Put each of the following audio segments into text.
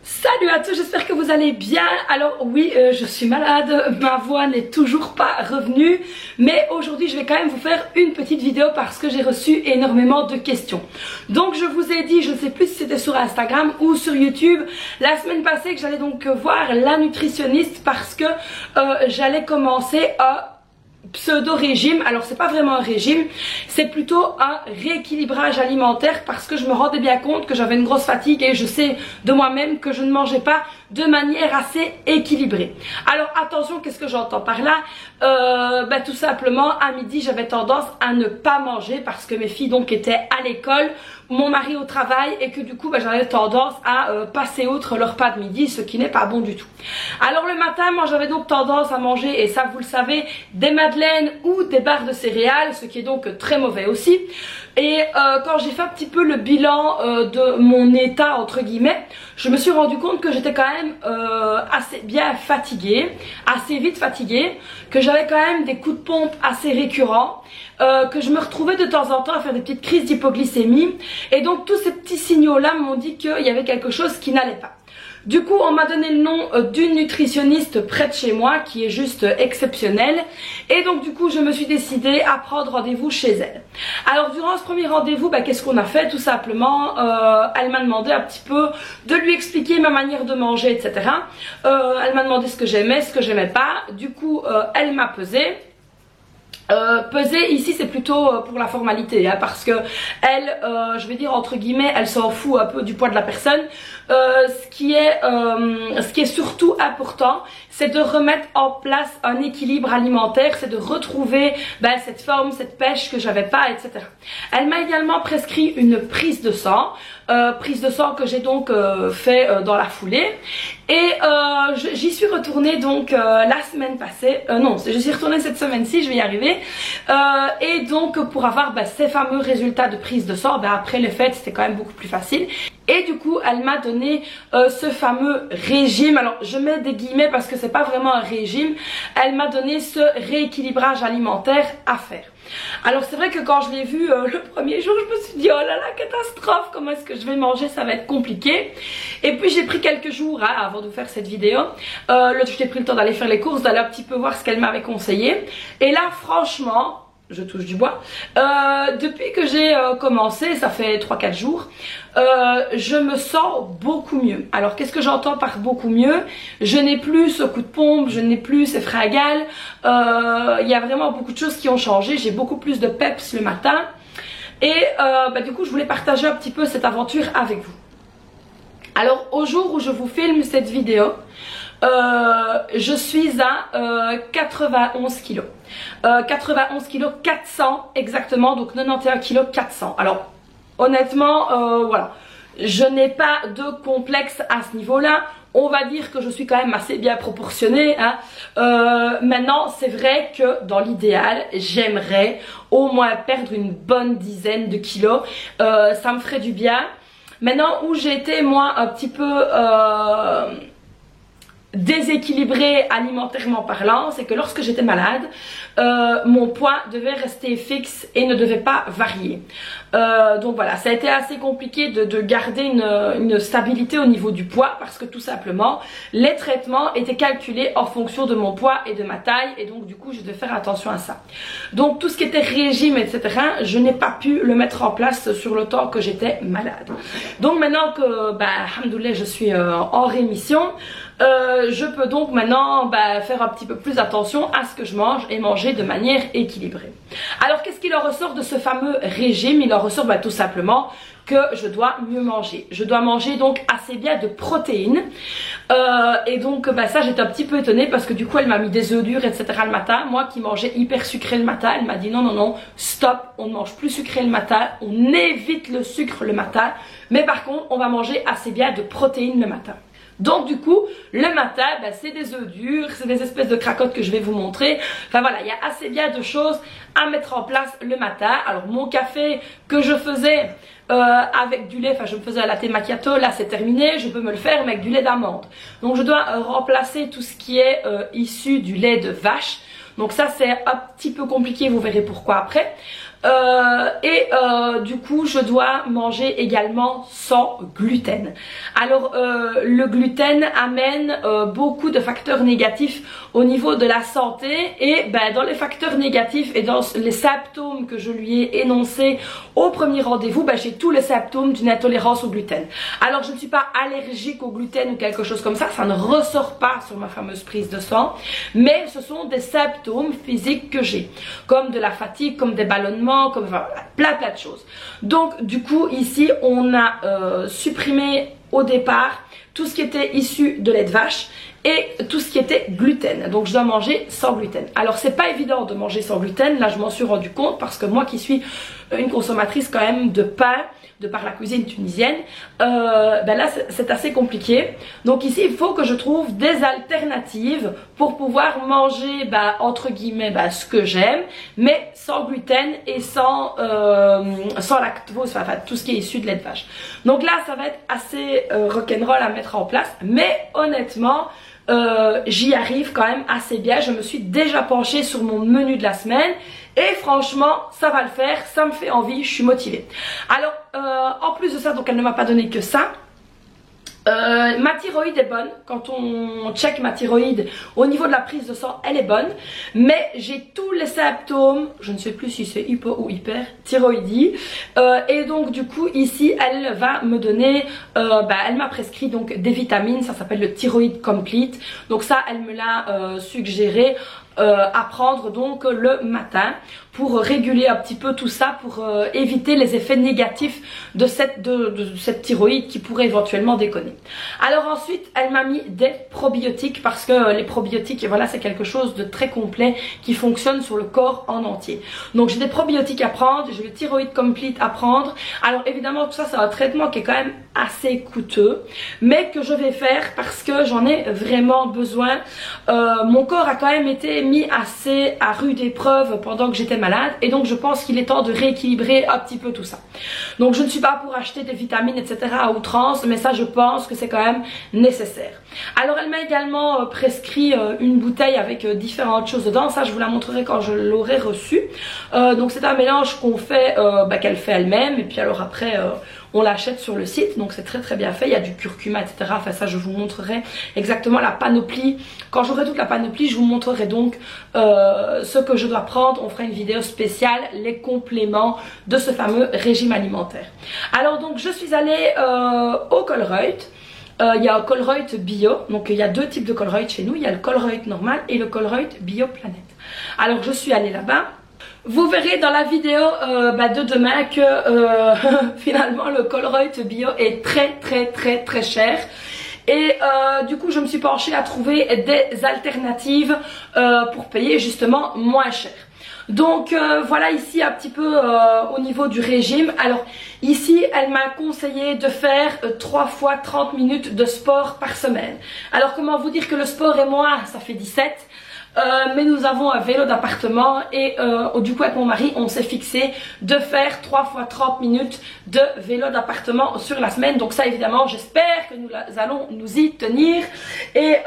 Salut à tous, j'espère que vous allez bien. Alors oui, je suis malade, ma voix n'est toujours pas revenue, mais aujourd'hui je vais quand même vous faire une petite vidéo parce que j'ai reçu énormément de questions. Donc je vous ai dit, je ne sais plus si c'était sur Instagram ou sur YouTube, la semaine passée que j'allais donc voir la nutritionniste parce que j'allais commencer à pseudo-régime. Alors c'est pas vraiment un régime, c'est plutôt un rééquilibrage alimentaire parce que je me rendais bien compte que j'avais une grosse fatigue et je sais de moi-même que je ne mangeais pas de manière assez équilibrée. Alors attention, qu'est-ce que j'entends par là? Tout simplement à midi j'avais tendance à ne pas manger parce que mes filles donc étaient à l'école, mon mari au travail et que du coup j'avais tendance à passer outre leur repas de midi, ce qui n'est pas bon du tout. Alors le matin, moi j'avais donc tendance à manger, et ça vous le savez, des madeleines ou des barres de céréales, ce qui est donc très mauvais aussi. Et quand j'ai fait un petit peu le bilan de mon état entre guillemets, je me suis rendu compte que j'étais quand même assez bien fatiguée, assez vite fatiguée, que j'avais quand même des coups de pompe assez récurrents, que je me retrouvais de temps en temps à faire des petites crises d'hypoglycémie, et donc tous ces petits signaux là m'ont dit qu'il y avait quelque chose qui n'allait pas. Du coup on m'a donné le nom d'une nutritionniste près de chez moi qui est juste exceptionnelle, et donc du coup je me suis décidée à prendre rendez-vous chez elle. Alors durant ce premier rendez-vous, qu'est-ce qu'on a fait? Tout simplement elle m'a demandé un petit peu de lui expliquer ma manière de manger, etc. Elle m'a demandé ce que j'aimais, ce que j'aimais pas. Du coup elle m'a pesé. Peser ici c'est plutôt pour la formalité, hein, parce que elle, je vais dire entre guillemets, elle s'en fout un peu du poids de la personne. Ce qui est surtout important, c'est de remettre en place un équilibre alimentaire, c'est de retrouver cette forme, cette pêche que j'avais pas, etc. Elle m'a également prescrit une prise de sang que j'ai donc fait dans la foulée, et j'y suis retournée donc la semaine passée, non, je suis retournée cette semaine-ci, je vais y arriver, et donc pour avoir ces fameux résultats de prise de sang, après les fêtes c'était quand même beaucoup plus facile. Et du coup elle m'a donné ce fameux régime. Alors je mets des guillemets parce que c'est pas vraiment un régime. Elle m'a donné ce rééquilibrage alimentaire à faire. Alors c'est vrai que quand je l'ai vu le premier jour, je me suis dit oh là là, catastrophe, comment est-ce que je vais manger, ça va être compliqué. Et puis j'ai pris quelques jours avant de faire cette vidéo, j'ai pris le temps d'aller faire les courses, d'aller un petit peu voir ce qu'elle m'avait conseillé. Et là franchement, je touche du bois, depuis que j'ai commencé, ça fait 3-4 jours, je me sens beaucoup mieux. Alors qu'est-ce que j'entends par beaucoup mieux? Je n'ai plus ce coup de pompe, je n'ai plus ces fringales, il y a vraiment beaucoup de choses qui ont changé, j'ai beaucoup plus de peps le matin, et du coup je voulais partager un petit peu cette aventure avec vous. Alors au jour où je vous filme cette vidéo, je suis à 91 kg. 91 kg 400 exactement, donc 91 kg 400. Alors honnêtement, voilà, je n'ai pas de complexe à ce niveau-là. On va dire que je suis quand même assez bien proportionnée, hein. Maintenant c'est vrai que dans l'idéal j'aimerais au moins perdre une bonne dizaine de kilos, ça me ferait du bien. Maintenant où j'ai été moi un petit peu déséquilibré alimentairement parlant, c'est que lorsque j'étais malade, mon poids devait rester fixe et ne devait pas varier. Donc voilà, ça a été assez compliqué de garder une stabilité au niveau du poids, parce que tout simplement les traitements étaient calculés en fonction de mon poids et de ma taille, et donc du coup je devais faire attention à ça. Donc tout ce qui était régime, etc., je n'ai pas pu le mettre en place sur le temps que j'étais malade. Donc maintenant que alhamdoulilah, je suis en rémission, je peux donc maintenant faire un petit peu plus attention à ce que je mange et manger de manière équilibrée. Alors qu'est-ce qu'il en ressort de ce fameux régime? Il en ressort tout simplement que je dois mieux manger. Je dois manger donc assez bien de protéines, et donc ça j'étais un petit peu étonnée parce que du coup elle m'a mis des œufs durs, etc. le matin. Moi qui mangeais hyper sucré le matin, elle m'a dit non non non, stop, on ne mange plus sucré le matin, on évite le sucre le matin, mais par contre on va manger assez bien de protéines le matin. Donc du coup le matin c'est des œufs durs, c'est des espèces de cracottes que je vais vous montrer. Enfin voilà, il y a assez bien de choses à mettre en place le matin. Alors mon café que je faisais avec du lait, je me faisais un latte macchiato, là c'est terminé, je peux me le faire mais avec du lait d'amande. Donc je dois remplacer tout ce qui est issu du lait de vache. Donc ça c'est un petit peu compliqué, vous verrez pourquoi après. Du coup je dois manger également sans gluten. Alors le gluten amène beaucoup de facteurs négatifs au niveau de la santé, et dans les facteurs négatifs et dans les symptômes que je lui ai énoncés au premier rendez-vous, j'ai tous les symptômes d'une intolérance au gluten. Alors je ne suis pas allergique au gluten ou quelque chose comme ça ne ressort pas sur ma fameuse prise de sang, mais ce sont des symptômes physiques que j'ai, comme de la fatigue, comme des ballonnements, comme plein de choses. Donc du coup ici on a supprimé au départ tout ce qui était issu de lait de vache et tout ce qui était gluten. Donc je dois manger sans gluten. Alors c'est pas évident de manger sans gluten, là je m'en suis rendu compte parce que moi qui suis une consommatrice quand même de pain, de par la cuisine tunisienne, là c'est assez compliqué. Donc ici il faut que je trouve des alternatives pour pouvoir manger entre guillemets ce que j'aime, mais sans gluten et sans lactose, enfin tout ce qui est issu de lait de vache. Donc là ça va être assez rock'n'roll à mettre en place, mais honnêtement j'y arrive quand même assez bien. Je me suis déjà penchée sur mon menu de la semaine et franchement ça va le faire, ça me fait envie, je suis motivée. Alors en plus de ça, donc elle ne m'a pas donné que ça. Ma thyroïde est bonne. Quand on check ma thyroïde au niveau de la prise de sang, elle est bonne, mais j'ai tous les symptômes, je ne sais plus si c'est hypo ou hyper thyroïdie, et donc du coup ici elle va me donner elle m'a prescrit donc des vitamines, ça s'appelle le Thyroid Complete. Donc ça elle me l'a suggéré à prendre donc le matin pour réguler un petit peu tout ça, pour éviter les effets négatifs de cette thyroïde qui pourrait éventuellement déconner. Alors ensuite elle m'a mis des probiotiques, parce que les probiotiques, voilà, c'est quelque chose de très complet qui fonctionne sur le corps en entier. Donc j'ai des probiotiques à prendre, j'ai le Thyroid Complete à prendre. Alors évidemment tout ça c'est un traitement qui est quand même assez coûteux, mais que je vais faire parce que j'en ai vraiment besoin. Mon corps a quand même été mis assez à rude épreuve pendant que j'étais malade, et donc je pense qu'il est temps de rééquilibrer un petit peu tout ça. Donc je ne suis pas pour acheter des vitamines etc à outrance, mais ça je pense que c'est quand même nécessaire. Alors elle m'a également prescrit une bouteille avec différentes choses dedans, ça je vous la montrerai quand je l'aurai reçue. Donc c'est un mélange qu'on fait, qu'elle fait elle-même, et puis alors après on l'achète sur le site, donc c'est très très bien fait, il y a du curcuma etc, enfin ça je vous montrerai exactement la panoplie. Quand j'aurai toute la panoplie je vous montrerai donc ce que je dois prendre, on fera une vidéo spéciale, les compléments de ce fameux régime alimentaire. Alors donc je suis allée au Colruyt. Il y a un Colruyt bio, donc il y a deux types de Colruyt chez nous, il y a le Colruyt normal et le Colruyt Bio Planète. Alors je suis allée là-bas. Vous verrez dans la vidéo de demain que finalement le Colruyt bio est très cher. Et du coup je me suis penchée à trouver des alternatives pour payer justement moins cher. Donc voilà ici un petit peu au niveau du régime. Alors ici elle m'a conseillé de faire 3 fois 30 minutes de sport par semaine. Alors comment vous dire que le sport et moi ça fait 17. Mais nous avons un vélo d'appartement et du coup avec mon mari on s'est fixé de faire 3 fois 30 minutes de vélo d'appartement sur la semaine. Donc ça évidemment j'espère que nous allons nous y tenir, et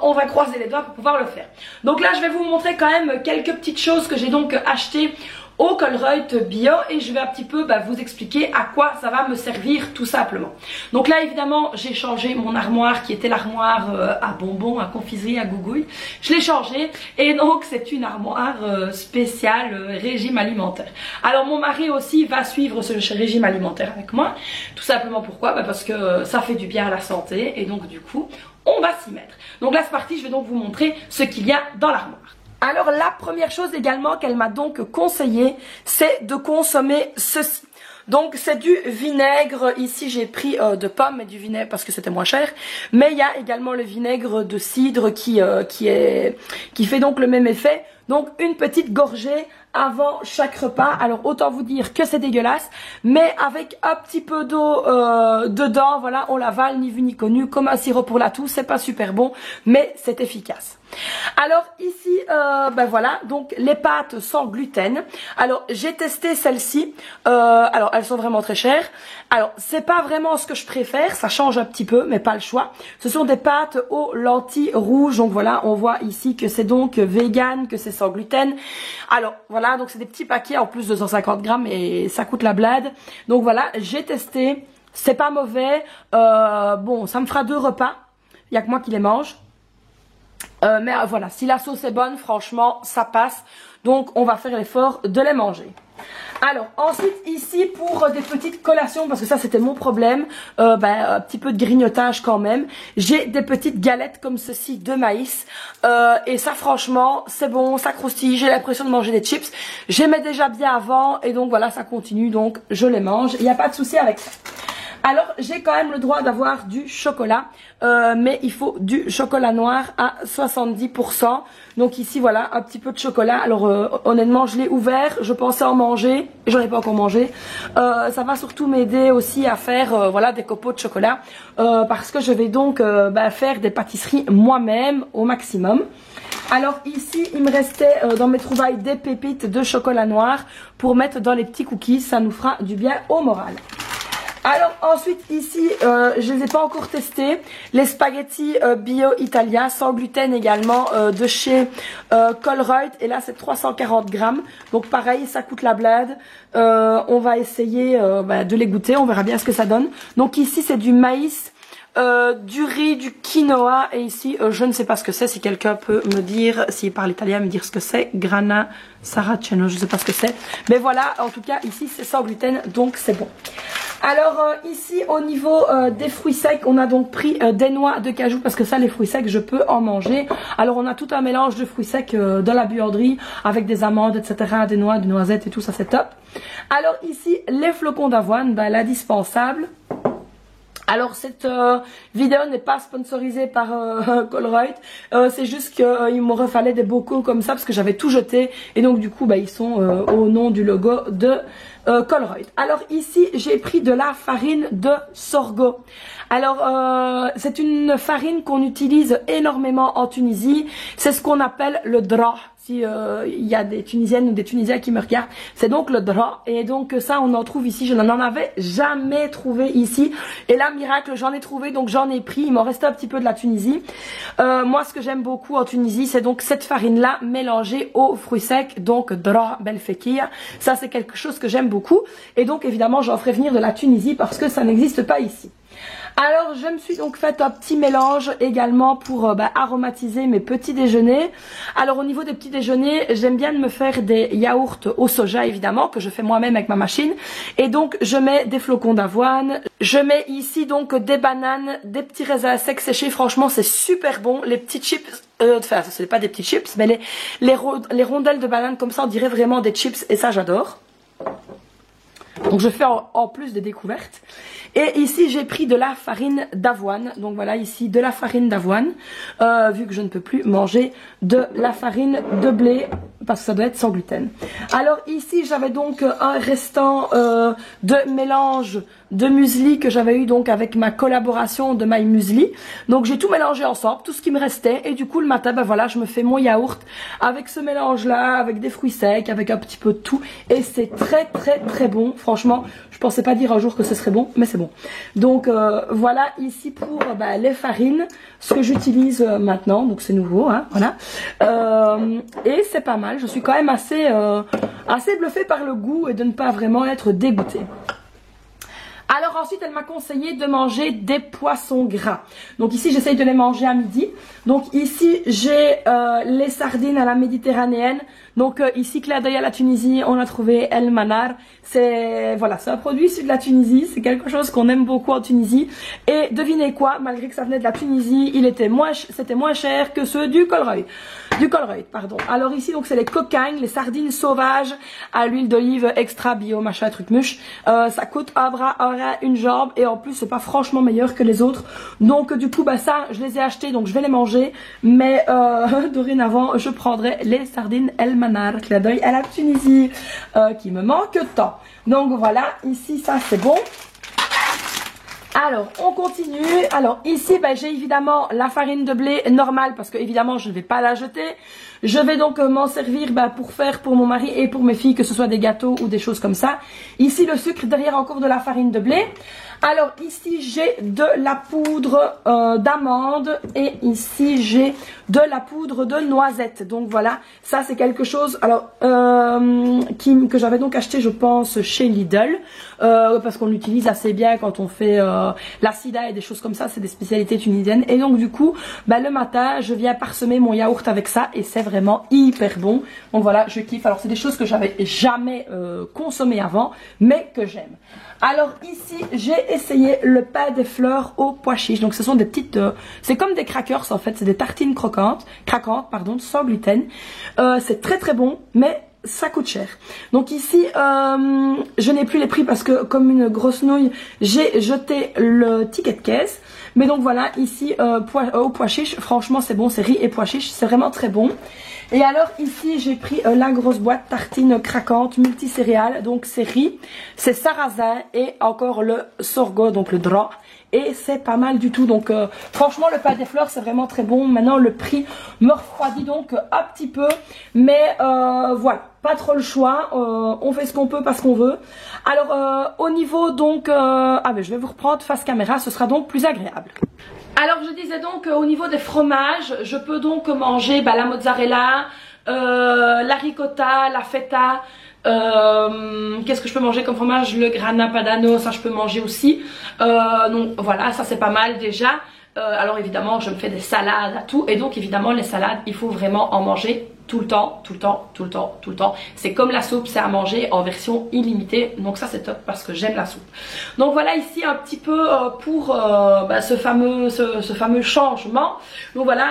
on va croiser les doigts pour pouvoir le faire. Donc là je vais vous montrer quand même quelques petites choses que j'ai donc achetées au Colruyt bio, et je vais un petit peu vous expliquer à quoi ça va me servir tout simplement. Donc là évidemment j'ai changé mon armoire qui était l'armoire à bonbons, à confiserie, à gougouille. Je l'ai changé et donc c'est une armoire spéciale régime alimentaire. Alors mon mari aussi va suivre ce régime alimentaire avec moi. Tout simplement pourquoi? Parce que ça fait du bien à la santé, et donc du coup on va s'y mettre. Donc là c'est parti, je vais donc vous montrer ce qu'il y a dans l'armoire. Alors la première chose également qu'elle m'a donc conseillé, c'est de consommer ceci. Donc c'est du vinaigre, ici j'ai pris de pomme et du vinaigre parce que c'était moins cher, mais il y a également le vinaigre de cidre qui fait donc le même effet. Donc une petite gorgée avant chaque repas. Alors autant vous dire que c'est dégueulasse, mais avec un petit peu d'eau dedans, voilà, on l'avale ni vu ni connu, comme un sirop pour la toux. C'est pas super bon, mais c'est efficace. Alors ici, voilà, donc les pâtes sans gluten. Alors j'ai testé celles-ci. Alors elles sont vraiment très chères. Alors c'est pas vraiment ce que je préfère, ça change un petit peu, mais pas le choix. Ce sont des pâtes aux lentilles rouges. Donc voilà, on voit ici que c'est donc vegan, que c'est sans gluten. Alors voilà, donc c'est des petits paquets en plus de 250 grammes et ça coûte la blade. Donc voilà, j'ai testé, c'est pas mauvais. Bon, ça me fera 2 repas, il y a que moi qui les mange. Mais voilà, si la sauce est bonne, franchement, ça passe. Donc on va faire l'effort de les manger. Alors ensuite ici pour des petites collations, parce que ça c'était mon problème, un petit peu de grignotage quand même. J'ai des petites galettes comme ceci de maïs et ça franchement c'est bon, ça croustille, j'ai l'impression de manger des chips. J'aimais déjà bien avant et donc voilà, ça continue, donc je les mange, il n'y a pas de souci avec ça. Alors j'ai quand même le droit d'avoir du chocolat, mais il faut du chocolat noir à 70%. Donc ici voilà, un petit peu de chocolat. Alors honnêtement je l'ai ouvert, je pensais en manger, j'en ai pas encore mangé. Ça va surtout m'aider aussi à faire voilà, des copeaux de chocolat, parce que je vais donc faire des pâtisseries moi-même au maximum. Alors ici il me restait dans mes trouvailles des pépites de chocolat noir pour mettre dans les petits cookies, ça nous fera du bien au moral. Alors ensuite ici, je les ai pas encore testés, les spaghettis bio Italia, sans gluten également, de chez Colruyt, et là c'est 340 grammes, donc pareil ça coûte la blade, on va essayer de les goûter, on verra bien ce que ça donne. Donc ici c'est du maïs, du riz, du quinoa, et ici je ne sais pas ce que c'est, si quelqu'un peut me dire, s'il parle italien, me dire ce que c'est, grana saraceno, je ne sais pas ce que c'est, mais voilà, en tout cas ici c'est sans gluten, donc c'est bon. Alors ici au niveau des fruits secs, on a donc pris des noix de cajou, parce que ça les fruits secs je peux en manger. Alors on a tout un mélange de fruits secs dans la buanderie avec des amandes etc, des noix, des noisettes et tout ça, c'est top. Alors ici les flocons d'avoine, l'indispensable. Alors cette vidéo n'est pas sponsorisée par Colruyt, c'est juste qu'il m'aurait fallu des bocaux comme ça parce que j'avais tout jeté et donc du coup ils sont au nom du logo de Colruyt. Alors ici j'ai pris de la farine de sorgho. Alors c'est une farine qu'on utilise énormément en Tunisie, c'est ce qu'on appelle le dra. Si il y a des Tunisiennes ou des Tunisiens qui me regardent, c'est donc le dra, et donc ça on en trouve ici, je n'en avais jamais trouvé ici, et là miracle j'en ai trouvé, donc j'en ai pris, il m'en restait un petit peu de la Tunisie. Moi ce que j'aime beaucoup en Tunisie c'est donc cette farine là mélangée aux fruits secs, donc dra belfekir, ça c'est quelque chose que j'aime beaucoup, et donc évidemment j'en ferai venir de la Tunisie parce que ça n'existe pas ici. Alors je me suis donc fait un petit mélange également pour aromatiser mes petits déjeuners. Alors au niveau des petits déjeuners, j'aime bien me faire des yaourts au soja évidemment, que je fais moi-même avec ma machine. Et donc je mets des flocons d'avoine, je mets ici donc des bananes, des petits raisins secs séchés, franchement c'est super bon. Les petits chips, enfin ce n'est pas des petits chips, mais les rondelles de bananes comme ça on dirait vraiment des chips et ça j'adore. Donc je fais en plus des découvertes. Et ici j'ai pris de la farine d'avoine. Donc voilà ici de la farine d'avoine. Vu que je ne peux plus manger de la farine de blé. Parce que ça doit être sans gluten. Alors ici j'avais donc un restant de mélange de muesli que j'avais eu donc avec ma collaboration de My Muesli. Donc j'ai tout mélangé ensemble, tout ce qui me restait. Et du coup le matin voilà, je me fais mon yaourt avec ce mélange là, avec des fruits secs, avec un petit peu de tout. Et c'est très très très bon. Franchement je pensais pas dire un jour que ce serait bon, mais c'est bon. Donc voilà ici pour les farines, ce que j'utilise maintenant. Donc c'est nouveau hein, voilà. Et c'est pas mal. Je suis quand même assez bluffée par le goût et de ne pas vraiment être dégoûtée. Alors ensuite elle m'a conseillé de manger des poissons gras. Donc ici j'essaye de les manger à midi. Donc ici j'ai les sardines à la méditerranéenne. Donc ici clin d'œil à la Tunisie, on a trouvé El Manar. C'est voilà, c'est un produit issu de la Tunisie, c'est quelque chose qu'on aime beaucoup en Tunisie. Et devinez quoi, malgré que ça venait de la Tunisie, c'était moins cher que ceux du Colruyt. Pardon. Alors ici donc c'est les coquagnes, les sardines sauvages à l'huile d'olive extra bio, machin truc muche. Ça coûte un bras, un rein, une jambe et en plus c'est pas franchement meilleur que les autres. Donc du coup ça je les ai achetés, donc je vais les manger. Mais dorénavant je prendrai les sardines El Manar, clin d'œil à la Tunisie, qui me manque tant. Donc voilà, ici ça c'est bon. Alors on continue. Alors ici j'ai évidemment la farine de blé normale parce que évidemment je ne vais pas la jeter. Je vais donc m'en servir pour faire pour mon mari et pour mes filles, que ce soit des gâteaux ou des choses comme ça. Ici le sucre, derrière encore de la farine de blé. Alors ici j'ai de la poudre d'amande et ici j'ai de la poudre de noisette. Donc voilà, ça c'est quelque chose alors que j'avais donc acheté je pense chez Lidl parce qu'on l'utilise assez bien quand on fait la sida et des choses comme ça, c'est des spécialités tunisiennes. Et donc du coup bah, le matin je viens parsemer mon yaourt avec ça et c'est vraiment hyper bon. Donc voilà, je kiffe. Alors c'est des choses que j'avais jamais consommées avant mais que j'aime. Alors ici j'ai essayé le pain des fleurs au pois chiche. Donc ce sont des petites, c'est comme des crackers en fait, c'est des tartines craquantes pardon, sans gluten. C'est très très bon mais ça coûte cher. Donc ici je n'ai plus les prix parce que comme une grosse nouille j'ai jeté le ticket de caisse. Mais donc voilà, ici au pois chiche, franchement c'est bon, c'est riz et pois chiche, c'est vraiment très bon. Et alors ici j'ai pris la grosse boîte tartine craquante multicéréales, donc c'est riz, c'est sarrasin et encore le sorgho, donc le drap. Et c'est pas mal du tout, donc franchement le pain des fleurs c'est vraiment très bon. Maintenant le prix me refroidit donc un petit peu, mais voilà, pas trop le choix, on fait ce qu'on peut parce qu'on veut. Alors au niveau donc, ben, je vais vous reprendre face caméra, ce sera donc plus agréable. Alors je disais donc au niveau des fromages, je peux donc manger bah, la mozzarella, la ricotta, la feta. Qu'est-ce que je peux manger comme fromage? Le grana padano, ça je peux manger aussi. Donc voilà, ça c'est pas mal déjà. Alors évidemment je me fais des salades à tout. Et donc évidemment les salades il faut vraiment en manger tout le temps, tout le temps, tout le temps, tout le temps. C'est comme la soupe, c'est à manger en version illimitée. Donc ça c'est top parce que j'aime la soupe. Donc voilà ici un petit peu pour bah, ce fameux changement. Donc voilà,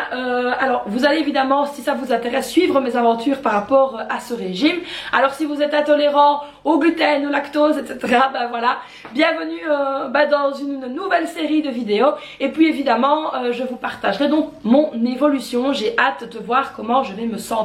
alors vous allez évidemment, si ça vous intéresse, suivre mes aventures par rapport à ce régime. Alors si vous êtes intolérant au gluten, au lactose, etc. Ben voilà, bienvenue bah, dans une nouvelle série de vidéos. Et puis évidemment, je vous partagerai donc mon évolution. J'ai hâte de voir comment je vais me sentir.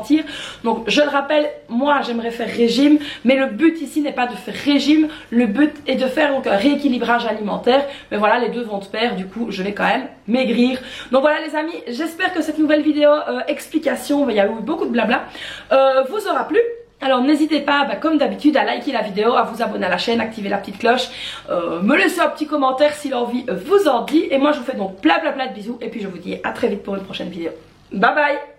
Donc je le rappelle, moi j'aimerais faire régime, mais le but ici n'est pas de faire régime, le but est de faire donc un rééquilibrage alimentaire. Mais voilà, les deux vont de pair, du coup je vais quand même maigrir. Donc voilà les amis, j'espère que cette nouvelle vidéo explication, il y a eu beaucoup de blabla, vous aura plu. Alors n'hésitez pas, bah, comme d'habitude, à liker la vidéo, à vous abonner à la chaîne, activer la petite cloche, me laisser un petit commentaire si l'envie vous en dit. Et moi je vous fais donc plein de bisous et puis je vous dis à très vite pour une prochaine vidéo. Bye bye.